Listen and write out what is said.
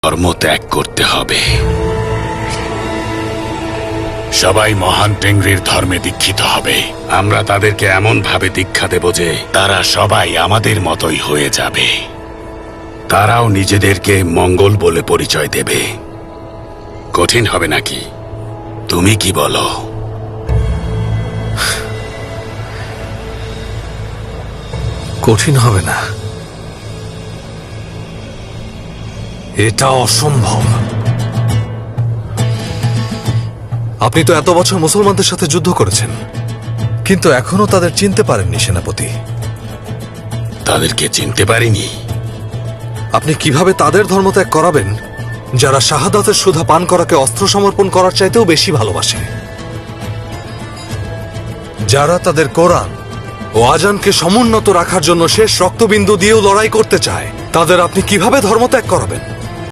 ধর্ম ত্যাগ করতে হবে। সবাই মহান টেংরির ধর্মে দীক্ষিত হবে। আমরা তাদেরকে এমন ভাবে দীক্ষা দেব যে তারা সবাই আমাদের মতোই হয়ে যাবে। তারাও নিজেদেরকে মঙ্গল বলে পরিচয় দেবে। কঠিন হবে নাকি? তুমি কি বলো? কঠিন হবে না, এটা অসম্ভব। আপনি তো এত বছর মুসলমানদের সাথে যুদ্ধ করেছেন, কিন্তু এখনো তাদের চিনতে পারেননি সেনাপতি। তাদেরকে চিনতে পারিনি? আপনি কিভাবে তাদের ধর্মত্যাগ করাবেন যারা শাহাদাতের সুধা পান করাকে অস্ত্র সমর্পণ করার চাইতেও বেশি ভালোবাসে, যারা তাদের কোরআন ও আজানকে সমুন্নত রাখার জন্য শেষ রক্তবিন্দু দিয়েও লড়াই করতে চায়? তাদের আপনি কিভাবে ধর্মত্যাগ করাবেন?